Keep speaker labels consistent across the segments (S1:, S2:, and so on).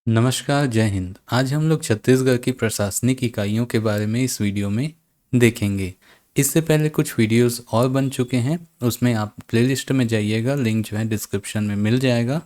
S1: नमस्कार, जय हिंद। आज हम लोग छत्तीसगढ़ की प्रशासनिक इकाइयों के बारे में इस वीडियो में देखेंगे। इससे पहले कुछ वीडियोस और बन चुके हैं, उसमें आप प्लेलिस्ट में जाइएगा, लिंक जो है डिस्क्रिप्शन में मिल जाएगा।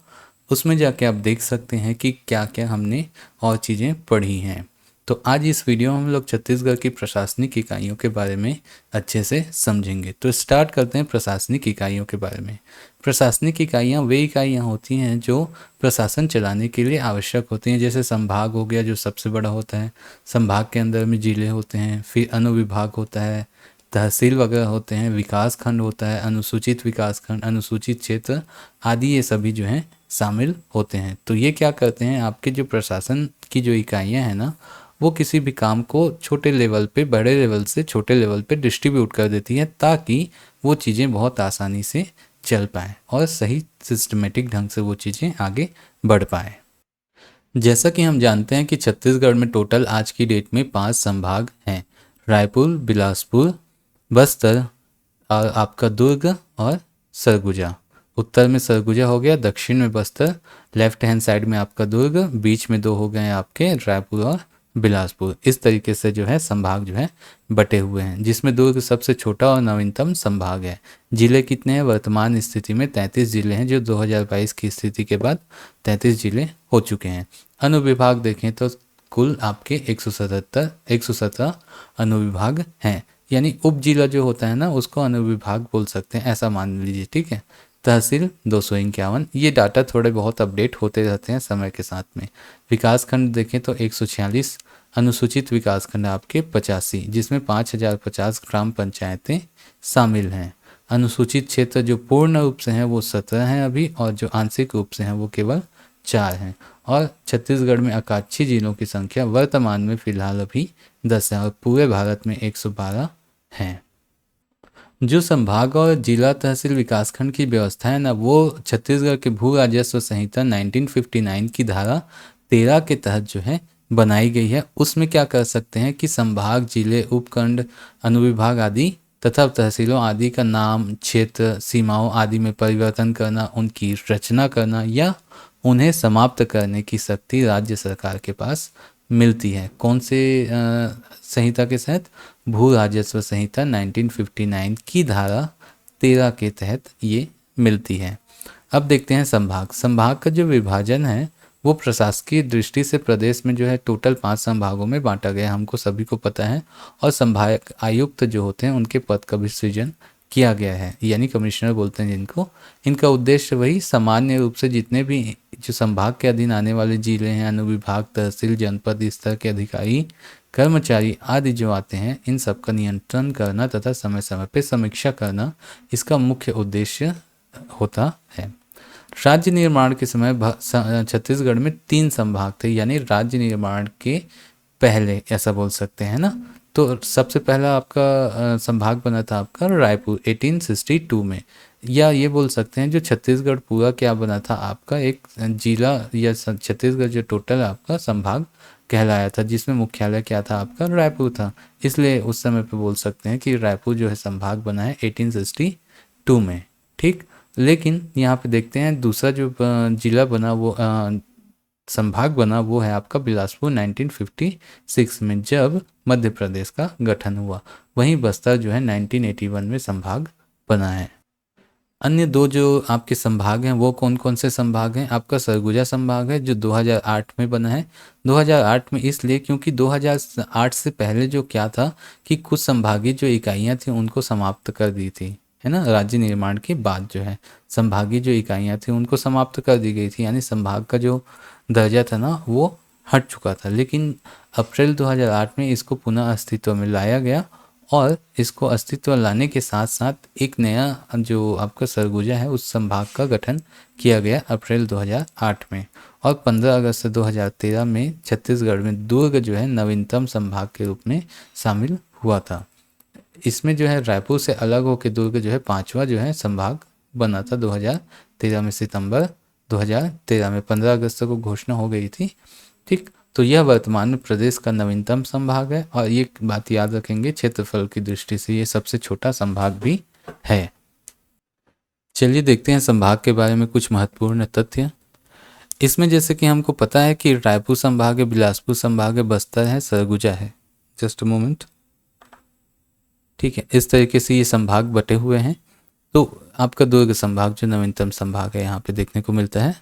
S1: उसमें जाके आप देख सकते हैं कि क्या क्या हमने और चीज़ें पढ़ी हैं। तो आज इस वीडियो में हम लोग छत्तीसगढ़ की प्रशासनिक इकाइयों के बारे में अच्छे से समझेंगे। तो स्टार्ट करते हैं प्रशासनिक इकाइयों के बारे में। प्रशासनिक इकाइयाँ वे इकाइयाँ होती हैं जो प्रशासन चलाने के लिए आवश्यक होती हैं। जैसे संभाग हो गया जो सबसे बड़ा होता है, संभाग के अंदर में जिले होते हैं, फिर अनुविभाग होता है, तहसील वगैरह होते हैं, विकास खंड होता है, अनुसूचित विकास खंड, अनुसूचित क्षेत्र आदि, ये सभी जो हैं शामिल होते हैं। तो ये क्या करते हैं, आपके जो प्रशासन की जो इकाइयाँ हैं ना, वो किसी भी काम को छोटे लेवल पे बड़े लेवल से छोटे लेवल पे डिस्ट्रीब्यूट कर देती है, ताकि वो चीज़ें बहुत आसानी से चल पाए और सही सिस्टमेटिक ढंग से वो चीज़ें आगे बढ़ पाए। जैसा कि हम जानते हैं कि छत्तीसगढ़ में टोटल आज की डेट में 5 संभाग हैं: रायपुर, बिलासपुर, बस्तर और आपका दुर्ग और सरगुजा। उत्तर में सरगुजा हो गया, दक्षिण में बस्तर, लेफ्ट हैंड साइड में आपका दुर्ग, बीच में दो हो गए आपके रायपुर और बिलासपुर। इस तरीके से जो है संभाग जो है बटे हुए हैं, जिसमें दुर्ग सबसे छोटा और नवीनतम संभाग है। जिले कितने हैं? वर्तमान स्थिति में 33 जिले हैं, जो 2022 की स्थिति के बाद 33 जिले हो चुके हैं। अनुविभाग देखें तो कुल आपके 117 अनुविभाग हैं, यानी उप जिला जो होता है ना, उसको अनुविभाग बोल सकते हैं, ऐसा मान लीजिए, ठीक है। तहसील 251। ये डाटा थोड़े बहुत अपडेट होते रहते हैं समय के साथ में। विकास खंड देखें तो 146, अनुसूचित विकास खंड आपके 85, जिसमें 5050 ग्राम पंचायतें शामिल हैं। अनुसूचित क्षेत्र जो पूर्ण रूप से हैं वो 17 हैं अभी, और जो आंशिक रूप से हैं वो केवल 4 हैं। और छत्तीसगढ़ में आकांक्षी जिलों की संख्या वर्तमान में फिलहाल अभी 10 है, और पूरे भारत में 112 हैं। जो संभाग और जिला तहसील विकासखंड की व्यवस्था है ना, वो छत्तीसगढ़ के भू राजस्व संहिता 1959 की धारा 13 के तहत जो है बनाई गई है। उसमें क्या कर सकते हैं कि संभाग, जिले, उपखंड, अनुविभाग आदि तथा तहसीलों आदि का नाम, क्षेत्र, सीमाओं आदि में परिवर्तन करना, उनकी रचना करना या उन्हें समाप्त करने की शक्ति राज्य सरकार के पास मिलती है। कौन से संहिता के तहत? भू राजस्व संहिता 1959 की धारा 13 के तहत ये मिलती है। अब देखते हैं संभाग। संभाग का जो विभाजन है वो प्रशासकीय दृष्टि से प्रदेश में जो है टोटल 5 संभागों में बांटा गया, हमको सभी को पता है। और संभाग आयुक्त जो होते हैं उनके पद का भी सृजन किया गया है, यानी कमिश्नर बोलते हैं जिनको। इनका उद्देश्य वही सामान्य रूप से जितने भी जो संभाग के अधीन आने वाले जिले हैं, अनुविभाग, तहसील, जनपद स्तर के अधिकारी, कर्मचारी आदि जो आते हैं, इन सब का नियंत्रण करना तथा समय समय पर समीक्षा करना इसका मुख्य उद्देश्य होता है। राज्य निर्माण के समय छत्तीसगढ़ में 3 संभाग थे, यानी राज्य निर्माण के पहले, ऐसा बोल सकते हैं ना। तो सबसे पहला आपका संभाग बना था आपका रायपुर 1862 में, या ये बोल सकते हैं जो छत्तीसगढ़ पूरा क्या बना था आपका एक जिला, या छत्तीसगढ़ जो टोटल आपका संभाग कहलाया था, जिसमें मुख्यालय क्या था आपका? रायपुर था। इसलिए उस समय पे बोल सकते हैं कि रायपुर जो है संभाग बना है 1862 में, ठीक। लेकिन यहाँ पे देखते हैं दूसरा जो जिला बना वो संभाग बना वो है आपका बिलासपुर 1956 में, जब मध्य प्रदेश का गठन हुआ। वहीं बस्तर जो है 1981 में संभाग बना है। अन्य 2 जो आपके संभाग हैं वो कौन कौन से संभाग हैं? आपका सरगुजा संभाग है जो 2008 में बना है। 2008 में इसलिए क्योंकि 2008 से पहले जो क्या था कि कुछ संभागीय जो इकाइयां थी उनको समाप्त कर दी थी, है ना। राज्य निर्माण के बाद जो है संभागीय जो इकाइयां थी उनको समाप्त कर दी गई थी, यानी संभाग का जो दर्जा था ना वो हट चुका था। लेकिन अप्रैल 2008 में इसको पुनः अस्तित्व में लाया गया, और इसको अस्तित्व लाने के साथ साथ एक नया जो आपका सरगुजा है उस संभाग का गठन किया गया अप्रैल 2008 में। और 15 अगस्त 2013 में छत्तीसगढ़ में दुर्ग जो है नवीनतम संभाग के रूप में शामिल हुआ था। इसमें जो है रायपुर से अलग होकर दुर्ग जो है 5वां जो है संभाग बना था 2013 में। सितंबर 2013 में 15 अगस्त को घोषणा हो गई थी, ठीक। तो यह वर्तमान में प्रदेश का नवीनतम संभाग है, और ये बात याद रखेंगे क्षेत्रफल की दृष्टि से ये सबसे छोटा संभाग भी है। चलिए देखते हैं संभाग के बारे में कुछ महत्वपूर्ण तथ्य। इसमें जैसे कि हमको पता है कि रायपुर संभाग है, बिलासपुर संभाग है, बस्तर है, सरगुजा है। Just a moment. ठीक है, इस तरीके से ये संभाग बटे हुए हैं। तो आपका दुर्ग संभाग जो नवीनतम संभाग है यहाँ पे देखने को मिलता है।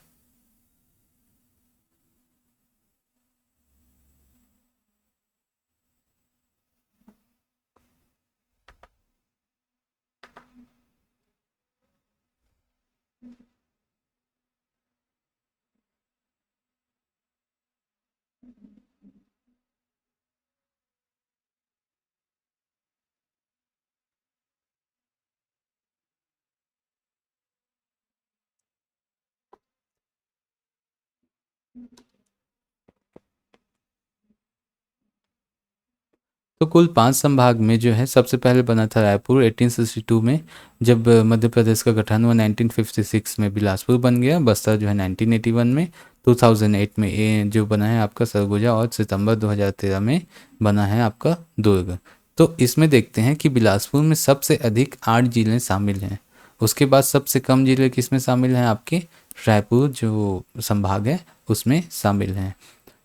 S1: तो कुल 5 संभाग में जो है सबसे पहले बना था रायपुर 1862 में, जब मध्य प्रदेश का गठन हुआ 1956 में बिलासपुर बन गया। बस्तर जो है 1981 में, 2008 में जो बना है आपका सरगुजा, और सितंबर 2013 में बना है आपका दुर्ग। तो इसमें देखते हैं कि बिलासपुर में सबसे अधिक 8 जिले शामिल हैं। उसके बाद सबसे कम जिले किसमें शामिल हैं, आपके रायपुर जो संभाग है उसमें शामिल हैं।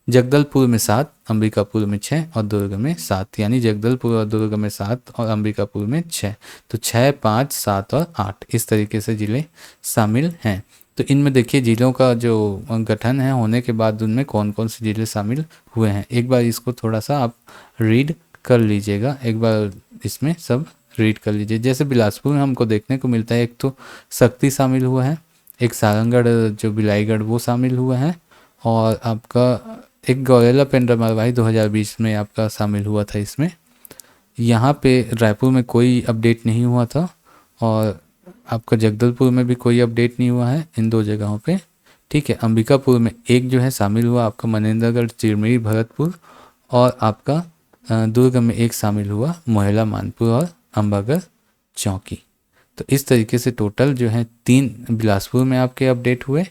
S1: जगदलपुर में 7, अंबिकापुर में 6 और दुर्ग में 7, यानी जगदलपुर और दुर्ग में 7 और अंबिकापुर में 6। तो 6, 5, 7 और 8 इस तरीके से जिले शामिल हैं। तो इनमें देखिए जिलों का जो गठन है होने के बाद उनमें कौन कौन से जिले शामिल हुए हैं, एक बार इसको थोड़ा सा आप रीड कर लीजिएगा। एक बार इसमें सब रीड कर लीजिए। जैसे बिलासपुर में हमको देखने को मिलता है एक तो शक्ति शामिल हुआ है, एक सारंगढ़ जो बिलाईगढ़ वो शामिल हुआ है, और आपका एक गौरेला पेंड्रा मरवाही 2020 में आपका शामिल हुआ था इसमें। यहाँ पे रायपुर में कोई अपडेट नहीं हुआ था, और आपका जगदलपुर में भी कोई अपडेट नहीं हुआ है इन 2 जगहों पे। ठीक है, अंबिकापुर में एक जो है शामिल हुआ आपका मनेंद्रगढ़ चिरमिरी भरतपुर, और आपका दुर्ग में एक शामिल हुआ मोहला मानपुर और अम्बागढ़ चौकी। तो इस तरीके से टोटल जो है 3 बिलासपुर में आपके अपडेट हुए,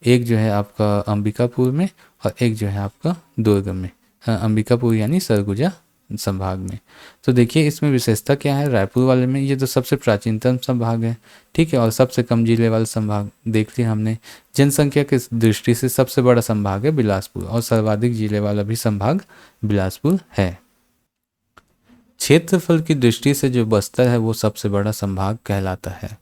S1: एक जो है आपका अंबिकापुर में, और एक जो है आपका दुर्ग में। अंबिकापुर यानी सरगुजा संभाग में। तो देखिए इसमें विशेषता क्या है, रायपुर वाले में ये तो सबसे प्राचीनतम संभाग है। ठीक है, और सबसे कम जिले वाला संभाग देख लिया हमने। जनसंख्या की दृष्टि से सबसे बड़ा संभाग है बिलासपुर, और सर्वाधिक जिले वाला भी संभाग बिलासपुर है। क्षेत्रफल की दृष्टि से जो बस्तर है वो सबसे बड़ा संभाग कहलाता है।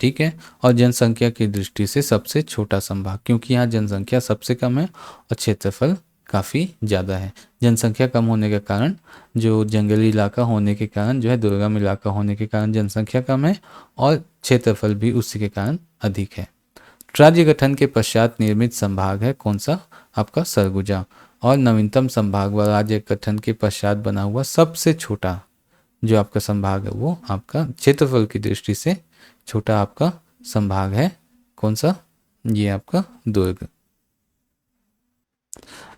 S1: ठीक है, और जनसंख्या की दृष्टि से सबसे छोटा संभाग, क्योंकि यहाँ जनसंख्या सबसे कम है और क्षेत्रफल काफ़ी ज़्यादा है। जनसंख्या कम होने के कारण, जो जंगली इलाका होने के कारण, जो है दुर्गम इलाका होने के कारण जनसंख्या कम है, और क्षेत्रफल भी उसी के कारण अधिक है। राज्य गठन के पश्चात निर्मित संभाग है कौन सा, आपका सरगुजा। और नवीनतम संभाग व राज्य गठन के पश्चात बना हुआ सबसे छोटा जो आपका संभाग है वो आपका क्षेत्रफल की दृष्टि से छोटा आपका संभाग है कौन सा, ये आपका दुर्ग।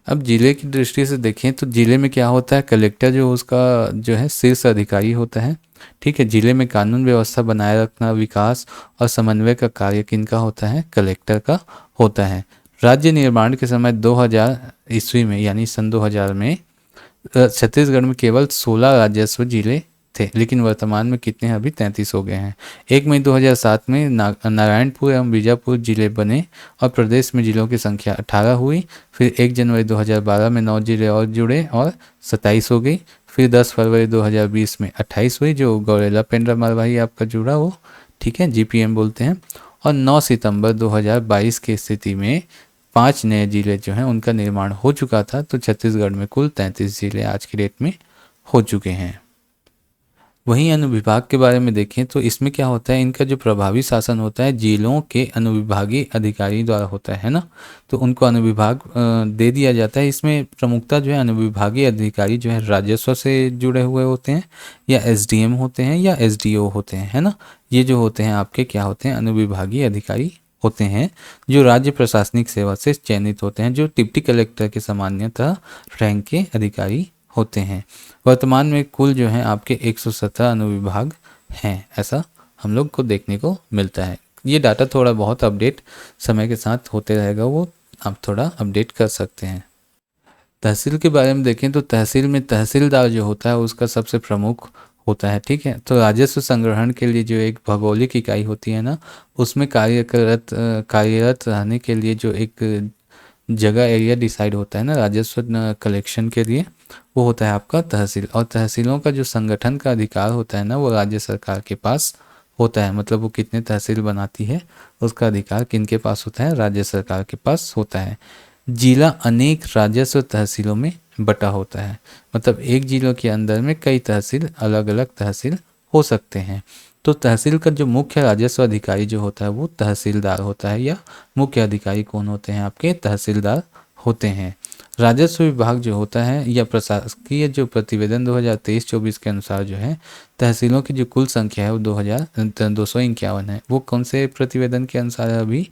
S1: अब जिले की दृष्टि से देखें तो जिले में क्या होता है, कलेक्टर जो उसका जो है शीर्ष अधिकारी होता है। ठीक है, जिले में कानून व्यवस्था बनाए रखना, विकास और समन्वय का कार्य किनका होता है, कलेक्टर का होता है। राज्य निर्माण के समय 2000 ईस्वी में यानी सन 2000 में छत्तीसगढ़ में केवल 16 राजस्व जिले थे, लेकिन वर्तमान में कितने हैं, अभी 33 हो गए हैं। 1 मई 2007 में नारायणपुर एवं बीजापुर जिले बने और प्रदेश में जिलों की संख्या 18 हुई। फिर 1 जनवरी 2012 में 9 जिले और जुड़े और 27 हो गई। फिर 10 फरवरी 2020 में 28 हुई, जो गौरेला पेंड्रा मरवाही आपका जुड़ा वो, ठीक है, जीपीएम बोलते हैं। और 9 सितंबर 2022 की स्थिति में 5 नए जिले जो हैं उनका निर्माण हो चुका था। तो छत्तीसगढ़ में कुल 33 जिले आज की डेट में हो चुके हैं। वहीं अनुविभाग के बारे में देखें तो इसमें क्या होता है, इनका जो प्रभावी शासन होता है जिलों के अनुविभागीय अधिकारी द्वारा होता है ना, तो उनको अनुविभाग दे दिया जाता है। इसमें प्रमुखता जो है अनुविभागीय अधिकारी जो है राजस्व से जुड़े हुए होते हैं, या एसडीएम होते हैं, या एसडीओ होते हैं, है ना। ये जो होते हैं आपके क्या होते हैं, अनुविभागीय अधिकारी होते हैं, जो राज्य प्रशासनिक सेवा से चयनित होते हैं, जो डिप्टी कलेक्टर के सामान्यतः रैंक के अधिकारी होते हैं। वर्तमान में कुल जो है आपके 117 अनुविभाग हैं, ऐसा हम लोग को देखने को मिलता है। ये डाटा थोड़ा बहुत अपडेट समय के साथ होते रहेगा, वो आप थोड़ा अपडेट कर सकते हैं। तहसील के बारे में देखें तो तहसील में तहसीलदार जो होता है उसका सबसे प्रमुख होता है। ठीक है, तो राजस्व संग्रहण के लिए जो एक भौगोलिक इकाई होती है ना, उसमें कार्यरत रहने के लिए जो एक जगह एरिया डिसाइड होता है ना राजस्व कलेक्शन के लिए, वो होता है आपका तहसील। और तहसीलों का जो संगठन का अधिकार होता है ना, वो राज्य सरकार के पास होता है। मतलब वो कितने तहसील बनाती है उसका अधिकार किनके पास होता है, राज्य सरकार के पास होता है। जिला अनेक राजस्व तहसीलों में बटा होता है। मतलब एक जिलों के अंदर में कई तहसील, अलग अलग तहसील हो सकते हैं। तो तहसील का जो मुख्य राजस्व अधिकारी जो होता है वो तहसीलदार होता है, या मुख्य अधिकारी कौन होते हैं, आपके तहसीलदार होते हैं। राजस्व विभाग जो होता है या प्रशासकीय जो प्रतिवेदन 2023-24 के अनुसार जो है तहसीलों की जो कुल संख्या है वो 251 है। वो कौन से प्रतिवेदन के अनुसार है, अभी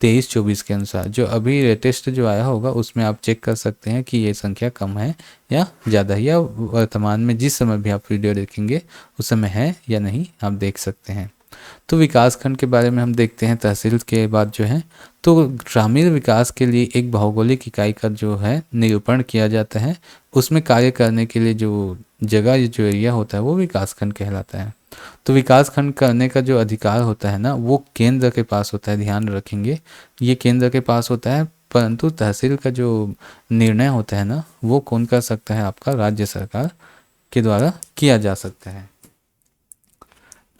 S1: 23-24 के अनुसार। जो अभी लेटेस्ट जो आया होगा उसमें आप चेक कर सकते हैं कि ये संख्या कम है या ज़्यादा है, या वर्तमान में जिस समय भी आप वीडियो देखेंगे उस समय है या नहीं, आप देख सकते हैं। तो विकासखंड के बारे में हम देखते हैं। तहसील के बाद जो है तो ग्रामीण विकास के लिए एक भौगोलिक इकाई का जो है निरूपण किया जाता है। उसमें कार्य करने के लिए जो जगह, जो एरिया होता है वो विकासखंड कहलाता है। तो विकासखंड करने का जो अधिकार होता है ना, वो केंद्र के पास होता है। ध्यान रखेंगे, ये केंद्र के पास होता है, परंतु तहसील का जो निर्णय होता है ना, वो कौन कर सकता है, आपका राज्य सरकार के द्वारा किया जा सकता है।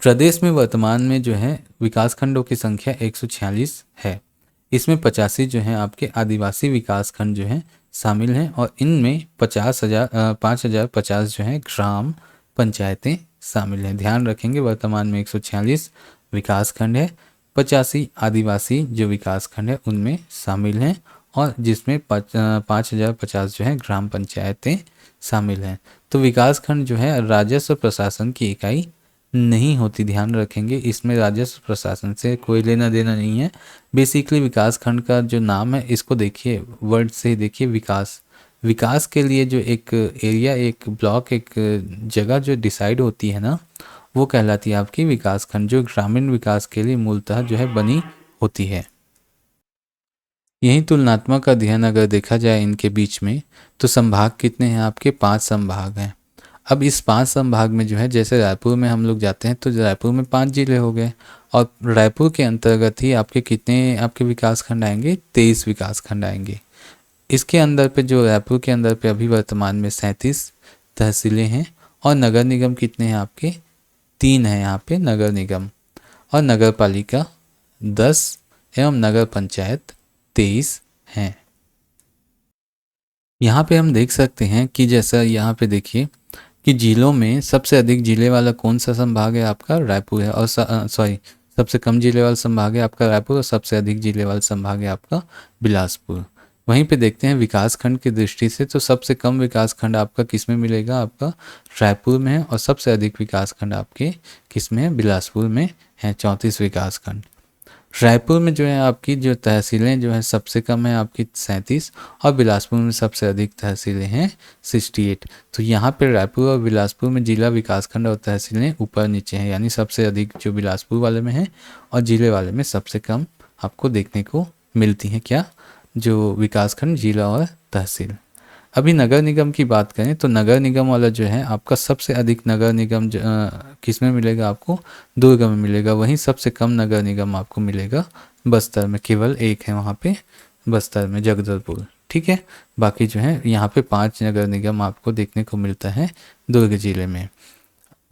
S1: प्रदेश में वर्तमान में जो है विकासखंडों की संख्या 146 है। इसमें 85 जो हैं आपके आदिवासी विकासखंड जो हैं शामिल हैं, और इनमें 5050 जो हैं ग्राम पंचायतें शामिल हैं। ध्यान रखेंगे, वर्तमान में 146 विकासखंड है, 85 आदिवासी जो विकासखंड है उनमें शामिल हैं, और जिसमें 5050 जो है ग्राम पंचायतें शामिल हैं। तो विकासखंड जो है राजस्व प्रशासन की इकाई नहीं होती। ध्यान रखेंगे, इसमें राजस्व प्रशासन से कोई लेना देना नहीं है। बेसिकली विकासखंड का जो नाम है, इसको देखिए, वर्ड से ही देखिए, विकास। विकास के लिए जो एक एरिया, एक ब्लॉक, एक जगह जो डिसाइड होती है ना, वो कहलाती है आपकी विकासखंड, जो ग्रामीण विकास के लिए मूलतः जो है बनी होती है। यही तुलनात्मक अध्ययन अगर देखा जाए इनके बीच में, तो संभाग कितने हैं आपके, 5 संभाग हैं। अब इस 5 संभाग में जो है, जैसे रायपुर में हम लोग जाते हैं तो रायपुर में 5 जिले हो गए, और रायपुर के अंतर्गत ही आपके कितने आपके विकासखंड आएंगे, 23 विकासखंड आएंगे। इसके अंदर पे जो रायपुर के अंदर पे अभी वर्तमान में 37 तहसीलें हैं, और नगर निगम कितने हैं आपके, 3 हैं यहाँ पे नगर निगम, और नगर पालिका 10 एवं नगर पंचायत 23 हैं। यहाँ पे हम देख सकते हैं कि जैसा यहाँ पे देखिए कि जिलों में सबसे अधिक जिले वाला कौन सा संभाग है, आपका रायपुर है, और सबसे कम जिले वाला संभाग है आपका रायपुर, और सबसे अधिक जिले वाला संभाग है आपका बिलासपुर। वहीं पे देखते हैं विकासखंड की दृष्टि से, तो सबसे कम विकासखंड आपका किस में मिलेगा, आपका रायपुर में है, और सबसे अधिक विकासखंड आपके किस में है, बिलासपुर में है, 34 विकासखंड। रायपुर में जो है आपकी जो तहसीलें जो है सबसे कम है आपकी 37, और बिलासपुर में सबसे अधिक तहसीलें हैं 68। तो यहाँ पे रायपुर और बिलासपुर में जिला, विकासखंड और तहसीलें ऊपर नीचे हैं, यानी सबसे अधिक जो बिलासपुर वाले में है, और जिले वाले में सबसे कम आपको देखने को मिलती हैं क्या, जो विकासखंड, जिला और तहसील। अभी नगर निगम की बात करें तो नगर निगम वाला जो है आपका सबसे अधिक नगर निगम किस में मिलेगा, आपको दुर्ग में मिलेगा। वहीं सबसे कम नगर निगम आपको मिलेगा बस्तर में, केवल एक है वहाँ पे बस्तर में, जगदलपुर। ठीक है, बाकी जो है यहाँ पे 5 नगर निगम आपको देखने को मिलता है दुर्ग जिले में।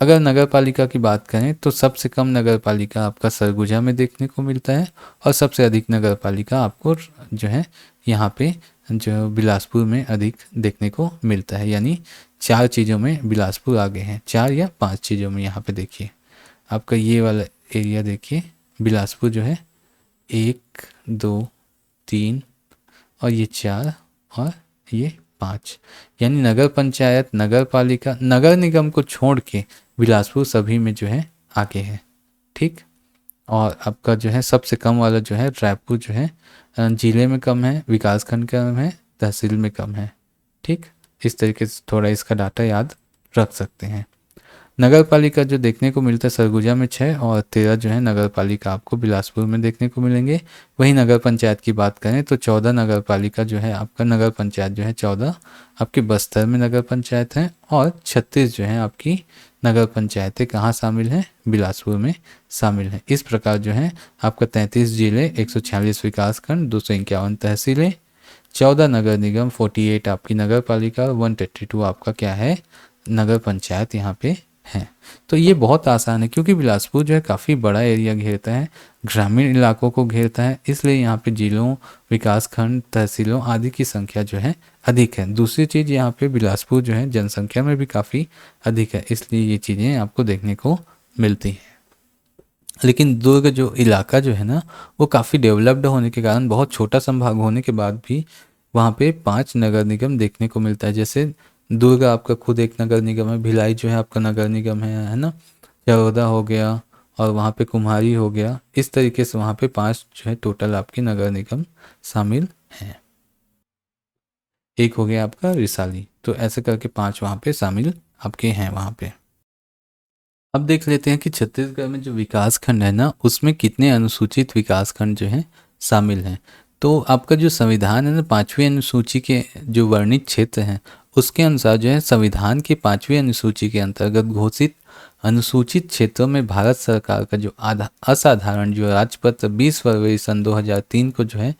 S1: अगर नगर पालिका की बात करें तो सबसे कम नगर पालिका आपका सरगुजा में देखने को मिलता है, और सबसे अधिक नगर पालिका आपको जो है यहाँ पे जो बिलासपुर में अधिक देखने को मिलता है। यानी 4 चीज़ों में बिलासपुर आगे हैं, 4 या 5 चीज़ों में। यहाँ पे देखिए आपका ये वाला एरिया देखिए, बिलासपुर जो है 1 2 3 और ये 4 और ये 5, यानी नगर पंचायत, नगर पालिका, नगर निगम को छोड़ के बिलासपुर सभी में जो है आगे है। ठीक, और आपका जो है सबसे कम वाला जो है रायपुर जो है जिले में कम है, विकासखंड कम है, तहसील में कम है। ठीक, इस तरीके से थोड़ा इसका डाटा याद रख सकते हैं। नगर पालिका जो देखने को मिलता है सरगुजा में 6 और 13 जो है नगर पालिका आपको बिलासपुर में देखने को मिलेंगे। वहीं नगर पंचायत की बात करें तो 14 नगर पालिका जो है आपका नगर पंचायत जो है 14 आपके बस्तर में नगर पंचायत हैं और 36 जो है आपकी नगर पंचायतें कहाँ शामिल हैं, बिलासपुर में शामिल हैं। इस प्रकार जो है आपका 33 जिले, 146 विकास खंड, 251 तहसीलें, 14 नगर निगम, 48 आपकी नगर पालिका, 132 आपका क्या है नगर पंचायत यहाँ पे है। तो ये बहुत आसान है क्योंकि बिलासपुर जो है काफ़ी बड़ा एरिया घेरता है, ग्रामीण इलाकों को घेरता है, इसलिए यहाँ पे जिलों, विकास खंड, तहसीलों आदि की संख्या जो है अधिक है। दूसरी चीज़ यहाँ पे बिलासपुर जो है जनसंख्या में भी काफ़ी अधिक है, इसलिए ये चीज़ें आपको देखने को मिलती हैं। लेकिन दुर्ग जो इलाका जो है ना वो काफ़ी डेवलप्ड होने के कारण, बहुत छोटा संभाग होने के बाद भी वहाँ पे 5 नगर निगम देखने को मिलता है। जैसे दुर्ग आपका खुद एक नगर निगम है, भिलाई जो है आपका नगर निगम है ना, चरौदा हो गया और वहाँ पे कुम्हारी हो गया। इस तरीके से वहाँ पे 5 जो है टोटल आपके नगर निगम शामिल हैं। एक हो गया आपका रिसाली, तो ऐसे करके 5 वहाँ पे शामिल आपके हैं वहाँ पे। अब देख लेते हैं कि छत्तीसगढ़ में जो विकास खंड है ना उसमें कितने अनुसूचित विकास खंड जो हैं शामिल हैं। तो आपका जो संविधान है ना 5वीं अनुसूची के जो वर्णित क्षेत्र हैं उसके अनुसार जो है संविधान की 5वीं अनुसूची के अंतर्गत घोषित अनुसूचित क्षेत्रों में भारत सरकार का जो असाधारण जो राजपत्र 20 फरवरी सन 2003 को जो है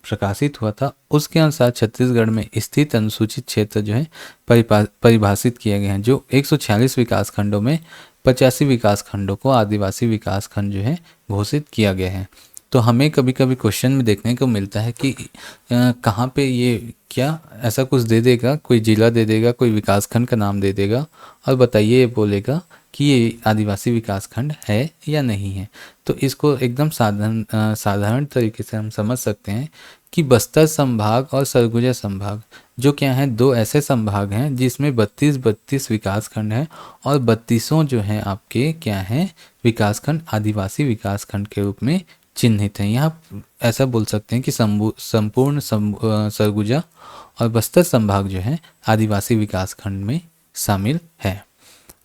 S1: प्रकाशित हुआ था, उसके अनुसार छत्तीसगढ़ में स्थित अनुसूचित क्षेत्र जो है परिभाषित किए गए हैं। जो 146 विकास खंडों में 85 विकास खंडों को आदिवासी विकास खंड जो है घोषित किया गया है। तो हमें कभी कभी क्वेश्चन में देखने को मिलता है कि कहाँ पे ये क्या ऐसा कुछ दे देगा, कोई जिला दे देगा, कोई विकास खंड का नाम दे देगा और बताइए ये बोलेगा कि ये आदिवासी विकास खंड है या नहीं है। तो इसको एकदम साधारण तरीके से हम समझ सकते हैं कि बस्तर संभाग और सरगुजा संभाग जो क्या है दो ऐसे संभाग हैं जिसमें 32 विकास खंड हैं और 32 जो हैं आपके क्या हैं विकास खंड आदिवासी विकास खंड के रूप में चिन्हित हैं। यहाँ ऐसा बोल सकते हैं कि संपूर्ण सरगुजा और बस्तर संभाग जो है आदिवासी विकास खंड में शामिल है।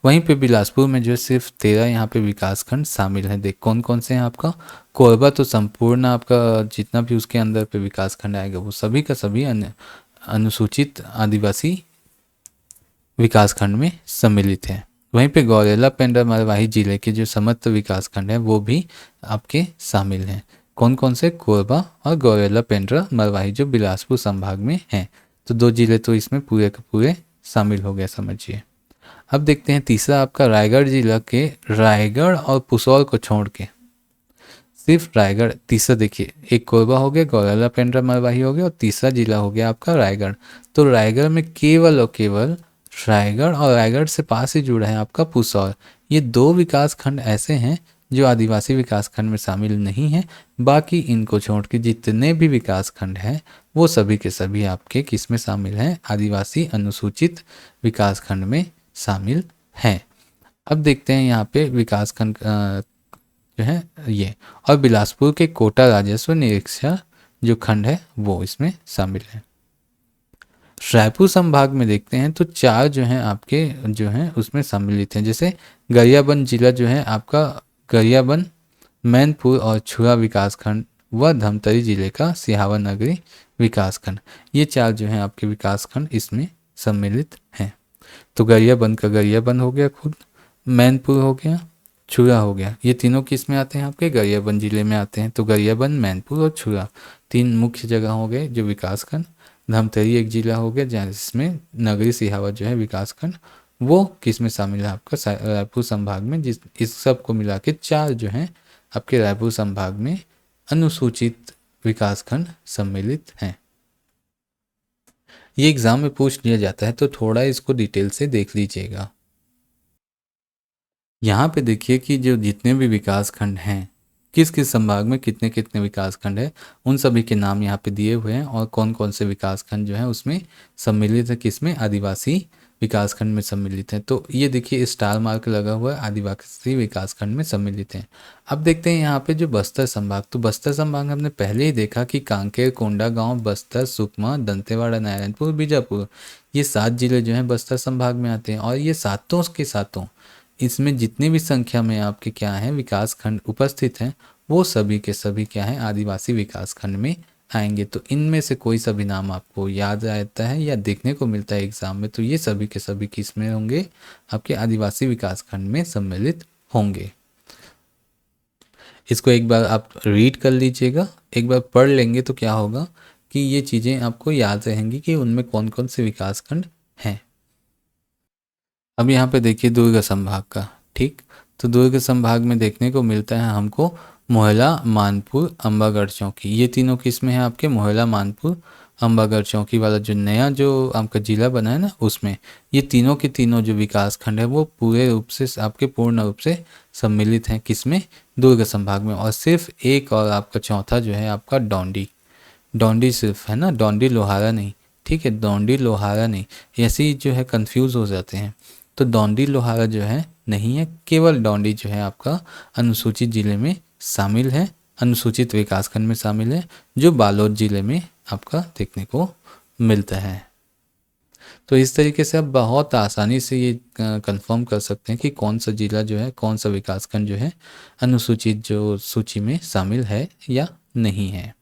S1: वहीं पे बिलासपुर में जो है सिर्फ 13 यहाँ पे विकास खंड शामिल हैं। देख कौन कौन से हैं आपका, कोरबा तो संपूर्ण आपका जितना भी उसके अंदर पे विकास खंड आएगा वो सभी का सभी अनुसूचित आदिवासी विकास खंड में सम्मिलित है। वहीं पे गौरेला पेंड्रा मरवाही जिले के जो समस्त विकास खंड हैं वो भी आपके शामिल हैं। कौन कौन से, कोरबा और गौरेला पेंड्रा मरवाही जो बिलासपुर संभाग में हैं। तो 2 जिले तो इसमें पूरे के पूरे शामिल हो गए समझिए। अब देखते हैं तीसरा आपका रायगढ़ जिला के रायगढ़ और पुसौल को छोड़ के सिर्फ रायगढ़। तीसरा देखिए एक कोरबा हो गया, गौरेला पेंड्रा मरवाही हो गया और तीसरा जिला हो गया आपका रायगढ़। तो रायगढ़ में केवल और केवल रायगढ़ और रायगढ़ से पास ही जुड़ा है आपका पुसौल। ये 2 विकास खंड ऐसे हैं जो आदिवासी विकास खंड में शामिल नहीं हैं। बाकी इनको छोड़ के जितने भी विकास खंड हैं वो सभी के सभी आपके किस में शामिल हैं, आदिवासी अनुसूचित विकास खंड में शामिल हैं। अब देखते हैं यहाँ पे विकास खंड जो है ये, और बिलासपुर के कोटा राजस्व निरीक्षण जो खंड है वो इसमें शामिल है। रायपुर संभाग में देखते हैं तो 4 जो हैं आपके जो हैं उसमें सम्मिलित हैं। जैसे गरियाबंद जिला जो है आपका गरियाबंद, मैनपुर और छुरा विकास खंड व धमतरी जिले का सिहावा नगरी विकास खंड, ये 4 जो हैं आपके विकास खंड इसमें सम्मिलित हैं। तो गरियाबंद का गरियाबंद हो गया खुद, मैनपुर हो गया, छुरा हो गया, ये तीनों किस में आते हैं आपके गरियाबंद जिले में आते हैं। तो गरियाबंद, मैनपुर और छुरा 3 मुख्य जगह हो गए जो विकास खंड। धमतरी एक जिला हो गया जिसमें नगरी सिहावा जो है विकास खंड वो किस में शामिल है आपका रायपुर संभाग में। जिस इस सब को मिला के 4 जो हैं आपके रायपुर संभाग में अनुसूचित विकास खंड सम्मिलित हैं। ये एग्जाम में पूछ लिया जाता है तो थोड़ा इसको डिटेल से देख लीजिएगा। यहाँ पे देखिए कि जो जितने भी विकास खंड हैं किस किस संभाग में कितने कितने विकास खंड है उन सभी के नाम यहाँ पे दिए हुए हैं और कौन कौन से विकास खंड जो है उसमें सम्मिलित है, किसमें, आदिवासी विकास खंड में सम्मिलित है। तो ये देखिए स्टार मार्क लगा हुआ है, आदिवासी विकास खंड में सम्मिलित हैं। अब देखते हैं यहाँ पे जो बस्तर संभाग, तो बस्तर संभाग हमने पहले ही देखा कि कांकेर, कोंडागांव, बस्तर, सुकमा, दंतेवाड़ा, नारायणपुर, बीजापुर, ये 7 जिले जो हैं बस्तर संभाग में आते हैं और ये सातों के सातों इसमें जितनी भी संख्या में आपके क्या है विकास खंड उपस्थित हैं वो सभी के सभी क्या है आदिवासी विकास खंड में आएंगे। तो इनमें से कोई सा भी नाम आपको याद रहता है या देखने को मिलता है एग्जाम में, तो ये सभी के सभी किस में होंगे, आपके आदिवासी विकास खंड में सम्मिलित होंगे। इसको एक बार आप रीड कर लीजिएगा, एक बार पढ़ लेंगे तो क्या होगा कि ये चीज़ें आपको याद रहेंगी कि उनमें कौन कौन से विकास खंड हैं। अब यहाँ पे देखिए दुर्ग संभाग का, ठीक। तो दुर्ग संभाग में देखने को मिलता है हमको मोहला, मानपुर, अंबागढ़ चौकी। ये तीनों किस्में हैं आपके मोहला, मानपुर, अंबागढ़ चौकी वाला जो नया जो आपका जिला बना है ना, उसमें ये तीनों के तीनों जो विकास खंड है वो पूरे रूप से आपके पूर्ण रूप से सम्मिलित हैं किसमें, दुर्ग संभाग में। और सिर्फ एक और आपका चौथा जो है आपका डौंडी, डौंडी सिर्फ है ना, डौंडी लोहारा नहीं, ठीक है, डौंडी लोहारा नहीं, ऐसे ही जो है कंफ्यूज हो जाते हैं। तो डौंडी लोहारा जो है नहीं है, केवल डौंडी जो है आपका अनुसूचित जिले में शामिल है, अनुसूचित विकासखंड में शामिल है, जो बालोद जिले में आपका देखने को मिलता है। तो इस तरीके से आप बहुत आसानी से ये कंफर्म कर सकते हैं कि कौन सा जिला जो है, कौन सा विकासखंड जो है अनुसूचित जो सूची में शामिल है या नहीं है।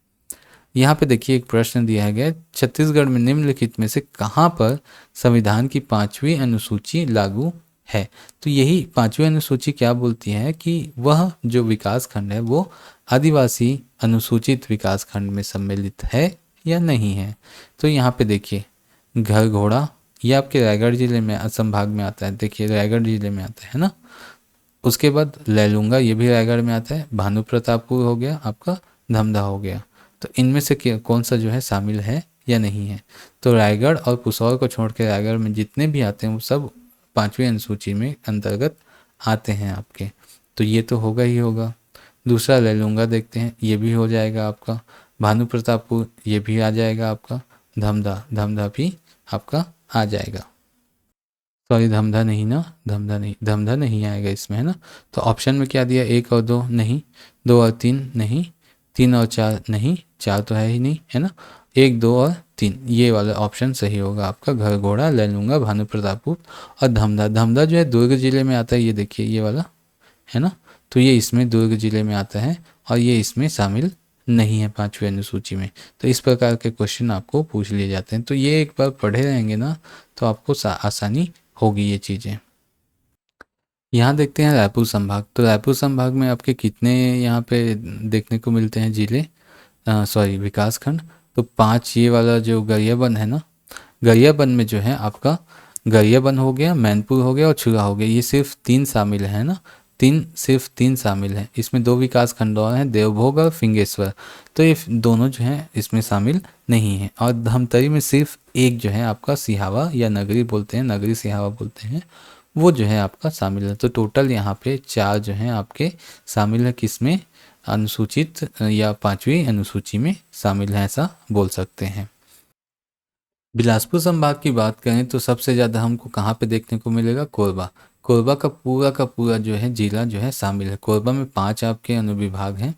S1: यहाँ पे देखिए एक प्रश्न दिया गया है, छत्तीसगढ़ में निम्नलिखित में से कहाँ पर संविधान की 5वीं अनुसूची लागू है। तो यही 5वीं अनुसूची क्या बोलती है कि वह जो विकास खंड है वो आदिवासी अनुसूचित विकास खंड में सम्मिलित है या नहीं है। तो यहाँ पे देखिए घर घोड़ा, ये आपके रायगढ़ जिले में संभाग में आता है, देखिए रायगढ़ जिले में आता है ना। उसके बाद लैलूंगा, ये भी रायगढ़ में आता है, भानु प्रतापपुर हो गया आपका, धमधा हो गया। तो इनमें से कौन सा जो है शामिल है या नहीं है। तो रायगढ़ और पुसौर को छोड़ के रायगढ़ में जितने भी आते हैं वो सब 5वीं अनुसूची में अंतर्गत आते हैं आपके। तो ये तो होगा ही होगा। दूसरा लैलूंगा देखते हैं, ये भी हो जाएगा आपका। भानु प्रतापपुर ये भी आ जाएगा आपका। धमधा, धमधा भी आपका आ जाएगा। सॉरी धमधा नहीं ना, धमधा नहीं, धमधा नहीं आएगा इसमें, है ना। तो ऑप्शन में क्या दिया, 1 और 2 नहीं, 2 और 3 नहीं, 3 और 4 नहीं, 4 तो है ही नहीं, है ना। 1, 2 और 3 ये वाला ऑप्शन सही होगा आपका, घर घोड़ा, लैलूंगा, भानु प्रतापपुर और धमधा। धमधा जो है दुर्ग जिले में आता है, ये देखिए ये वाला, है ना। तो ये इसमें दुर्ग जिले में आता है और ये इसमें शामिल नहीं है 5वीं अनुसूची में। तो इस प्रकार के क्वेश्चन आपको पूछ लिए जाते हैं। तो ये एक बार पढ़े रहेंगे ना तो आपको आसानी होगी ये चीज़ें। यहाँ देखते हैं रायपुर संभाग। तो रायपुर संभाग में आपके कितने यहाँ पे देखने को मिलते हैं जिले, सॉरी विकास खंड। तो 5 ये वाला जो गरियाबंद है ना, गरियाबंद में जो है आपका गरियाबंद हो गया, मैनपुर हो गया और छुरा हो गया, ये सिर्फ 3 शामिल है ना, सिर्फ 3 शामिल हैं। इसमें 2 विकास खंड और हैं, देवभोग और फिंगेश्वर। तो ये दोनों जो हैं इसमें शामिल नहीं हैं। और धमतरी में सिर्फ एक जो है आपका सिहावा या नगरी बोलते हैं, नगरी सिहावा बोलते हैं, वो जो है आपका शामिल है। तो टोटल यहाँ पे 4 जो हैं आपके शामिल है किसमें, अनुसूचित या 5वीं अनुसूची में शामिल है, ऐसा बोल सकते हैं। बिलासपुर संभाग की बात करें तो सबसे ज़्यादा हमको कहाँ पे देखने को मिलेगा, कोरबा। कोरबा का पूरा जो है जिला जो है शामिल है। कोरबा में 5 आपके अनुविभाग हैं,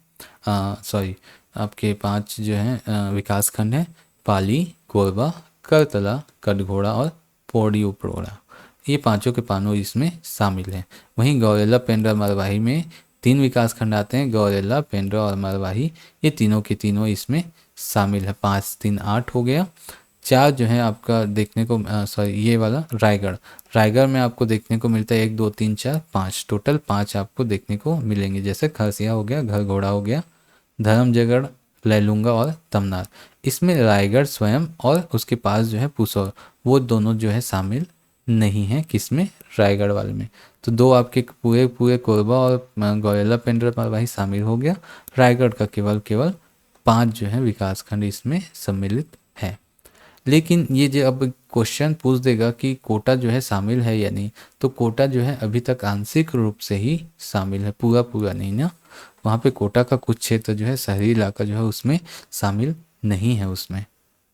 S1: सॉरी आपके 5 जो हैं विकास खंड हैं, पाली, कोरबा, करतला, कटघोड़ा और पौड़ी उपरोड़ा। ये पांचों के पानों इसमें शामिल हैं। वहीं गौरेला, पेंड्रा, मरवाही में 3 विकास खंड आते हैं, गौरेला, पेंड्रा और मरवाही, ये तीनों के तीनों इसमें शामिल है। 5, 3, 8 हो गया। 4 जो है आपका देखने को, सॉरी ये वाला रायगढ़, रायगढ़ में आपको देखने को मिलता है 1, 2, 3, 4, 5, टोटल 5 आपको देखने को मिलेंगे। जैसे खरसिया हो गया, घर घोड़ा हो गया, धर्मजयगढ़, लैलूंगा और तमनार। इसमें रायगढ़ स्वयं और उसके पास जो है पुसौर, वो दोनों जो है शामिल नहीं है किसमें, रायगढ़ वाले में। तो 2 आपके पूरे पूरे कोरबा और गौरेला, पेंड्रा, मरवाही शामिल हो गया। रायगढ़ का केवल 5 जो है विकासखंड इसमें सम्मिलित है। लेकिन ये जो अब क्वेश्चन पूछ देगा कि कोटा जो है शामिल है या नहीं, तो कोटा जो है अभी तक आंशिक रूप से ही शामिल है, पूरा नहीं ना। वहाँ पे कोटा का कुछ क्षेत्र जो है शहरी इलाका जो है उसमें शामिल नहीं है उसमें,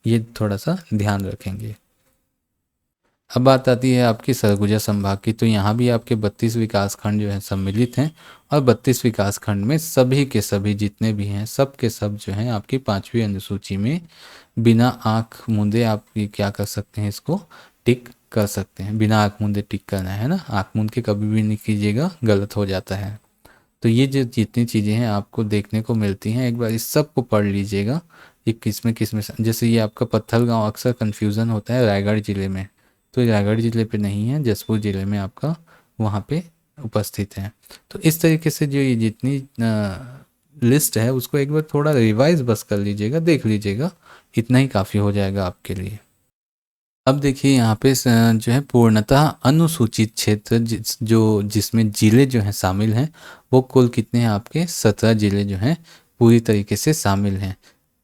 S1: ये थोड़ा सा ध्यान रखेंगे। अब बात आती है आपकी सरगुजा संभाग की। तो यहाँ भी आपके 32 विकास खंड जो है सम्मिलित हैं और 32 विकास खंड में सभी के सभी जितने भी हैं सब के सब जो हैं आपकी 5वीं अनुसूची में बिना आँख मूंदे आप ये क्या कर सकते हैं, इसको टिक कर सकते हैं। बिना आँख मूंदे टिक करना है ना, आँख मूंद के कभी भी नहीं कीजिएगा, गलत हो जाता है। तो ये जो जितनी चीज़ें हैं आपको देखने को मिलती हैं, एक बार इस सब को पढ़ लीजिएगा। ये किस में जैसे ये आपका पत्थलगांव अक्सर कन्फ्यूज़न होता है रायगढ़ ज़िले में, तो ये रायगढ़ ज़िले पे नहीं है, जसपुर ज़िले में आपका वहाँ पे उपस्थित है। तो इस तरीके से जो ये जितनी लिस्ट है उसको एक बार थोड़ा रिवाइज बस कर लीजिएगा, देख लीजिएगा, इतना ही काफ़ी हो जाएगा आपके लिए। अब देखिए यहाँ पे जो है पूर्णतः अनुसूचित क्षेत्र जिसमें ज़िले जो हैं शामिल हैं, वो कुल कितने हैं आपके 17 ज़िले जो हैं पूरी तरीके से शामिल हैं।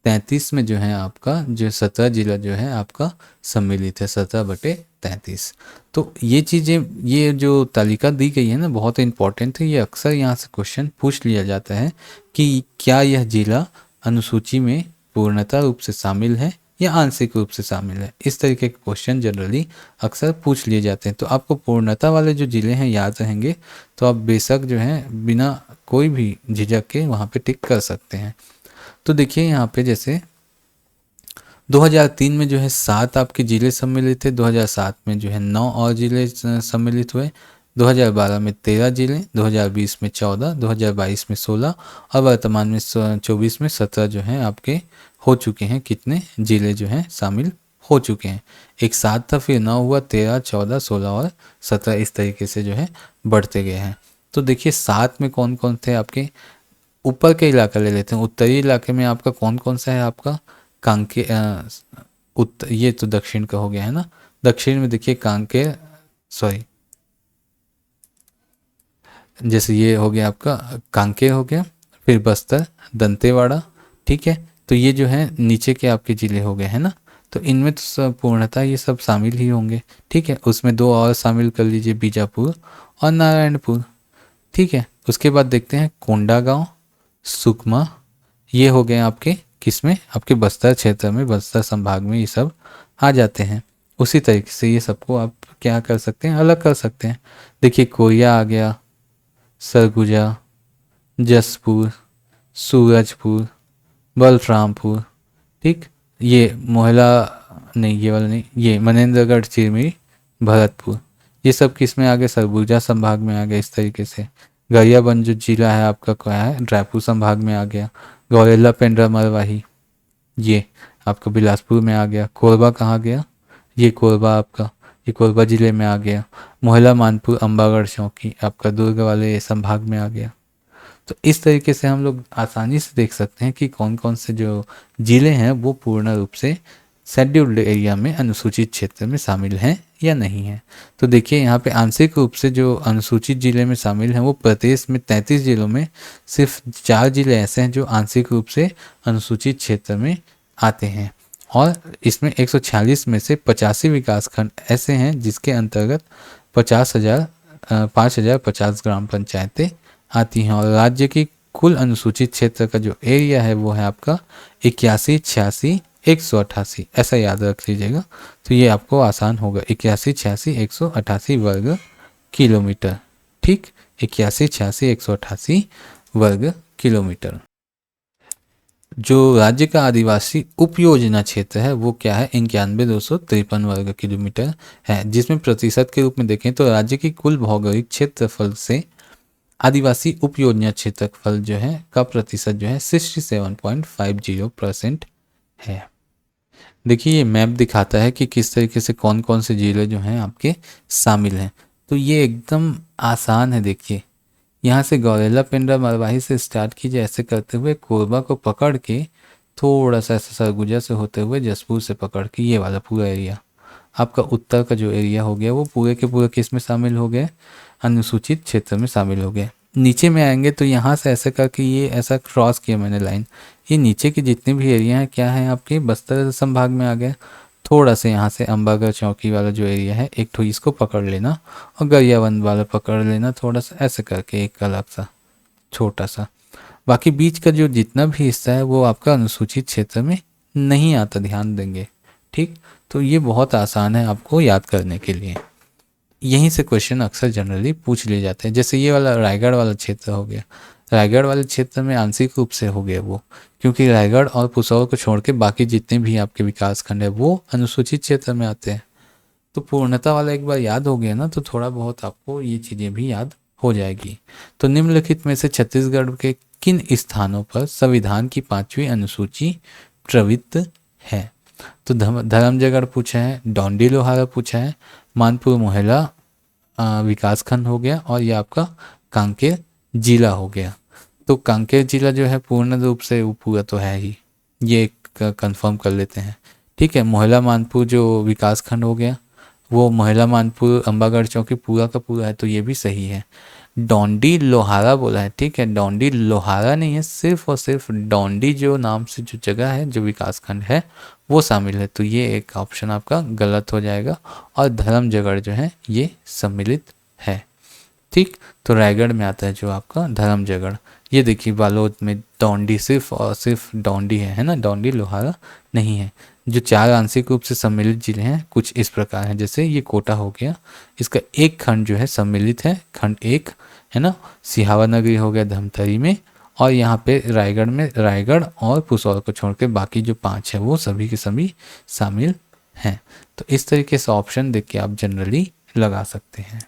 S1: 33 में जो है आपका जो 17 ज़िला जो है आपका सम्मिलित है, 17/33। तो ये चीज़ें, ये जो तालिका दी गई है ना, बहुत इंपॉर्टेंट है। ये अक्सर यहाँ से क्वेश्चन पूछ लिया जाता है कि क्या यह ज़िला अनुसूची में पूर्णतः रूप से शामिल है या आंशिक रूप से शामिल है। इस तरीके के क्वेश्चन जनरली अक्सर पूछ लिए जाते हैं। तो आपको पूर्णता वाले जो ज़िले हैं याद रहेंगे, तो आप बेशक जो है बिना कोई भी झिझक के वहाँ पे टिक कर सकते हैं। तो देखिए यहाँ पे जैसे 2003 में जो है 7 आपके ज़िले सम्मिलित थे, 2007 में जो है 9 और ज़िले सम्मिलित हुए, 2012 में 13 ज़िले, 2020 में 14, 2022 में 16 और वर्तमान में 24 में 17 जो हैं आपके हो चुके हैं। कितने ज़िले जो हैं शामिल हो चुके हैं। एक 7 था, फिर 9 हुआ, 13, 14, 16 और 17, इस तरीके से जो है बढ़ते गए हैं। तो देखिए 7 में कौन कौन थे आपके, ऊपर के इलाका ले लेते हैं। उत्तरी इलाके में आपका कौन कौन सा है, आपका कांके उत्तर, ये तो दक्षिण का हो गया है ना। दक्षिण में देखिए कांकेर, सॉरी, जैसे ये हो गया आपका कांकेर हो गया, फिर बस्तर, दंतेवाड़ा, ठीक है। तो ये जो है नीचे के आपके ज़िले हो गए हैं ना। तो इनमें तो पूर्णतः ये सब शामिल ही होंगे, ठीक है। उसमें 2 और शामिल कर लीजिए, बीजापुर और नारायणपुर, ठीक है। उसके बाद देखते हैं कोंडागांव, सुकमा, ये हो गए आपके किसमें, आपके बस्तर क्षेत्र में, बस्तर संभाग में ये सब आ जाते हैं। उसी तरीके से ये सबको आप क्या कर सकते हैं, अलग कर सकते हैं। देखिए कोरिया आ गया, सरगुजा, जसपुर, सूरजपुर, बलरामपुर, ठीक। ये मोहला नहीं, ये वाला नहीं, ये मनेंद्रगढ़, चिरमिरी, भरतपुर, ये सब किस में आ गए, सरगुजा संभाग में आ गए। इस तरीके से गरियाबंद जो जिला है आपका क्या है, रायपुर संभाग में आ गया। गौरेला, पेंड्रा, मरवाही, ये आपका बिलासपुर में आ गया। कोरबा कहाँ गया, ये कोरबा आपका, ये कोरबा ज़िले में आ गया। मोहला, मानपुर, अम्बागढ़, चौकी आपका दुर्ग वाले संभाग में आ गया। तो इस तरीके से हम लोग आसानी से देख सकते हैं कि कौन कौन से जो ज़िले हैं वो पूर्ण रूप से शेड्यूल्ड एरिया में, अनुसूचित क्षेत्र में शामिल हैं या नहीं है। तो देखिए यहाँ पे आंशिक रूप से जो अनुसूचित ज़िले में शामिल हैं, वो प्रदेश में 33 ज़िलों में सिर्फ 4 ज़िले ऐसे हैं जो आंशिक रूप से अनुसूचित क्षेत्र में आते हैं। और इसमें 146 में से 85 विकासखंड ऐसे हैं जिसके अंतर्गत 5,050 ग्राम पंचायतें आती हैं। और राज्य की कुल अनुसूचित क्षेत्र का जो एरिया है वो है आपका 81, 86, 188, ऐसा याद रख लीजिएगा। तो ये आपको आसान होगा, 81, 86, 188 वर्ग किलोमीटर, ठीक। 81, 86, 188 वर्ग किलोमीटर। जो राज्य का आदिवासी उपयोजना क्षेत्र है वो क्या है, 91,253 वर्ग किलोमीटर है। जिसमें प्रतिशत के रूप में देखें तो राज्य की कुल भौगोलिक क्षेत्रफल से आदिवासी उपयोजना क्षेत्रफल जो है का प्रतिशत जो है 67.50% है। देखिए ये मैप दिखाता है कि किस तरीके से कौन कौन से जिले जो हैं आपके शामिल हैं। तो ये एकदम आसान है। देखिए यहाँ से गौरेला, पेंड्रा, मरवाही से स्टार्ट कीजिए, ऐसे करते हुए कोरबा को पकड़ के थोड़ा सा ऐसा सरगुजा से होते हुए जसपुर से पकड़ के ये वाला पूरा एरिया आपका उत्तर का जो एरिया हो गया वो पूरे के पूरे किस में शामिल हो गए, अनुसूचित क्षेत्र में शामिल हो गए। नीचे में आएंगे तो यहाँ से ऐसे करके ये ऐसा क्रॉस किया मैंने लाइन, ये नीचे के जितने भी एरिया हैं क्या है आपके बस्तर संभाग में आ गए। थोड़ा सा यहाँ से अम्बागढ़ चौकी वाला जो एरिया है एक ठो इसको पकड़ लेना और गरियाबंद वाला पकड़ लेना, थोड़ा सा ऐसे करके एक अलग सा छोटा सा। बाकी बीच का जो जितना भी हिस्सा है वो आपका अनुसूचित क्षेत्र में नहीं आता, ध्यान देंगे, ठीक। तो ये बहुत आसान है आपको याद करने के लिए। यहीं से क्वेश्चन अक्सर जनरली पूछ लिए जाते हैं। जैसे ये वाला रायगढ़ वाला क्षेत्र हो गया, रायगढ़ वाले क्षेत्र में आंशिक रूप से हो गया वो, क्योंकि रायगढ़ और पुसौर को छोड़ के बाकी जितने भी आपके विकास खंड है वो अनुसूचित क्षेत्र में आते हैं। तो पूर्णता वाला एक बार याद हो गया ना तो थोड़ा बहुत आपको ये चीज़ें भी याद हो जाएगी। तो निम्नलिखित में से छत्तीसगढ़ के किन स्थानों पर संविधान की 5वीं अनुसूची प्रवृत्त है? तो धर्मजयगढ़ पूछा है, डोंडी लोहारा पूछा है, मानपुर मोहला विकास खंड हो गया, और ये आपका कांकेर जिला हो गया। तो कांकेर जिला जो है पूर्ण रूप से वो पूरा तो है ही, ये कंफर्म कर लेते हैं। ठीक है, मोहला मानपुर जो विकास खंड हो गया वो मोहला मानपुर अंबागढ़ चौकी पूरा का पूरा है, तो ये भी सही है। डोंडी लोहारा बोला है, ठीक है, डोंडी लोहारा नहीं है, सिर्फ और सिर्फ डोंडी जो नाम से जो जगह है जो विकास खंड है वो शामिल है, तो ये एक ऑप्शन आपका गलत हो जाएगा। और धर्मजयगढ़ जो है ये सम्मिलित है। ठीक, तो रायगढ़ में आता है जो आपका धर्मजयगढ़। ये देखिए बालोद में डोंडी सिर्फ और सिर्फ डोंडी है ना, डोंडी लोहारा नहीं है। जो 4 आंशिक रूप से सम्मिलित जिले हैं कुछ इस प्रकार हैं, जैसे ये कोटा हो गया, इसका एक खंड जो है सम्मिलित है, खंड 1 है ना। सिहावा नगरी हो गया धमतरी में, और यहाँ पे रायगढ़ में रायगढ़ और पुसौल को छोड़ के बाकी जो 5 है वो सभी के सभी शामिल हैं। तो इस तरीके से ऑप्शन देख के आप जनरली लगा सकते हैं।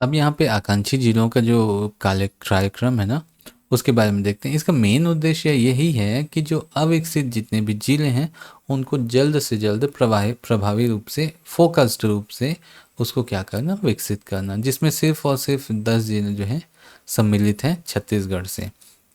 S1: अब यहाँ पे आकांक्षी जिलों का जो कार्यक्रम है ना उसके बारे में देखते हैं। इसका मेन उद्देश्य यही है कि जो अविकसित जितने भी जिले हैं उनको जल्द से जल्द प्रभावी रूप से फोकस्ड रूप से उसको क्या करना, विकसित करना, जिसमें सिर्फ और सिर्फ 10 जिले जो हैं सम्मिलित हैं छत्तीसगढ़ से।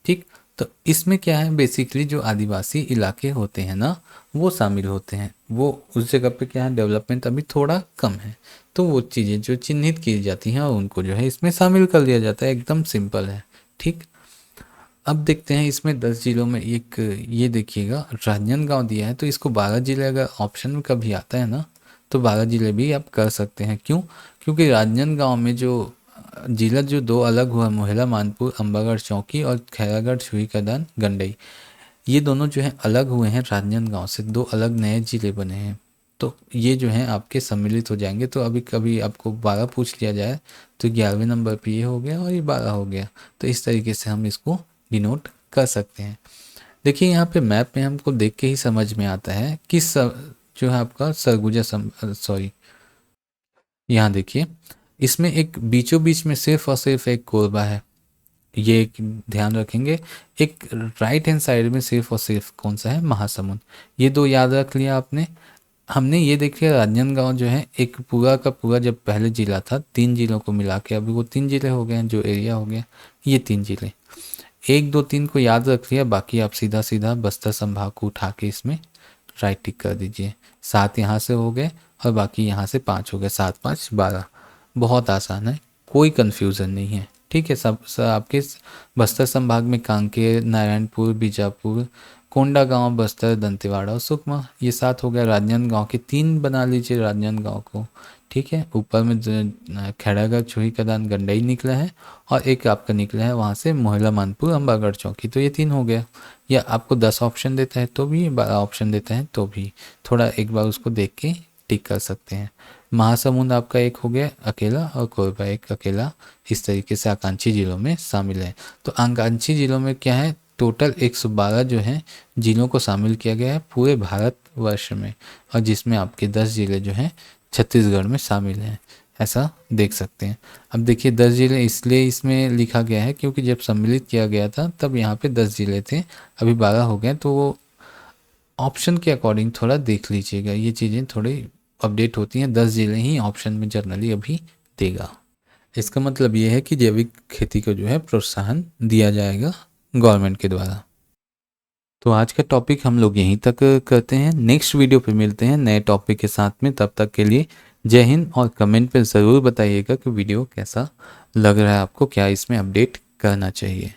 S1: ठीक, तो इसमें क्या है, बेसिकली जो आदिवासी इलाके होते हैं ना वो शामिल होते हैं, वो उस जगह पे क्या है डेवलपमेंट अभी थोड़ा कम है, तो वो चीज़ें जो चिन्हित की जाती हैं और उनको जो है इसमें शामिल कर लिया जाता है, एकदम सिंपल है। ठीक, अब देखते हैं इसमें 10 जिलों में एक ये देखिएगा राजनांदगांव दिया है, तो इसको 12 जिले अगर ऑप्शन में कभी आता है ना तो 12 जिले भी आप कर सकते हैं। क्यों? क्योंकि राजनांदगांव में जो जिला जो 2 अलग हुआ, मोहला मानपुर अंबागढ़ चौकी और खैरागढ़ छुईकादान गंडई, ये दोनों जो है अलग हुए हैं राजनांदगांव से, 2 अलग नए जिले बने हैं, तो ये जो हैं आपके सम्मिलित हो जाएंगे। तो अभी कभी आपको 12 पूछ लिया जाए तो 11वें नंबर पे ये हो गया और ये 12 हो गया, तो इस तरीके से हम इसको डिनोट कर सकते हैं। देखिए यहाँ पे मैप में हमको देख के ही समझ में आता है कि जो है आपका सरगुजा सॉरी, यहाँ देखिए इसमें एक बीचों बीच में सिर्फ और सिर्फ एक कोरबा है, ये एक ध्यान रखेंगे। एक राइट हैंड साइड में सिर्फ और सिर्फ कौन सा है, महासमुंद, ये 2 याद रख लिया आपने। हमने ये देखिए राजनांदगांव जो है एक पूरा का पूरा जब पहले जिला था 3 जिलों को मिला के अभी वो 3 जिले हो गए हैं, जो एरिया हो गया ये 3 जिले, 1 2 3 को याद रख लिया, बाकी आप सीधा सीधा बस्तर संभाग को उठा के इसमें राइट टिक कर दीजिए। 7 यहाँ से हो गए और बाकी यहाँ से 5 हो गए, 7 5 12, बहुत आसान है, कोई कन्फ्यूज़न नहीं है। ठीक है, सब आपके बस्तर संभाग में कांकेर, नारायणपुर, बीजापुर, कोंडागांव, बस्तर, दंतेवाड़ा और सुकमा, ये 7 हो गया। राजनांदगांव के 3 बना लीजिए राजनांदगांव को। ठीक है, ऊपर में खैरागढ़ छुईकादान गंडई निकला है और एक आपका निकला है वहाँ से मोहला मानपुर अंबागढ़ चौकी, तो ये 3 हो गया। या आपको 10 ऑप्शन देता है तो भी, 12 ऑप्शन देता है तो भी, थोड़ा एक बार उसको देख के टिक कर सकते हैं। महासमुंद आपका एक हो गया अकेला और कोरबा एक अकेला, इस तरीके से आकांक्षी जिलों में शामिल है। तो आकांक्षी जिलों में क्या है, टोटल 112 जो हैं जिलों को शामिल किया गया है पूरे भारतवर्ष में, और जिसमें आपके 10 जिले जो हैं छत्तीसगढ़ में शामिल हैं, ऐसा देख सकते हैं। अब देखिए 10 जिले इसलिए इसमें लिखा गया है क्योंकि जब सम्मिलित किया गया था तब यहाँ पे 10 जिले थे, अभी 12 हो गए, तो वो ऑप्शन के अकॉर्डिंग थोड़ा देख लीजिएगा, ये चीज़ें थोड़ी अपडेट होती हैं, 10 जिले ही ऑप्शन में जनरली अभी देगा। इसका मतलब ये है कि जैविक खेती को जो है प्रोत्साहन दिया जाएगा गवर्नमेंट के द्वारा। तो आज का टॉपिक हम लोग यहीं तक करते हैं, नेक्स्ट वीडियो पे मिलते हैं नए टॉपिक के साथ में। तब तक के लिए जय हिंद, और कमेंट पे ज़रूर बताइएगा कि वीडियो कैसा लग रहा है आपको, क्या इसमें अपडेट करना चाहिए।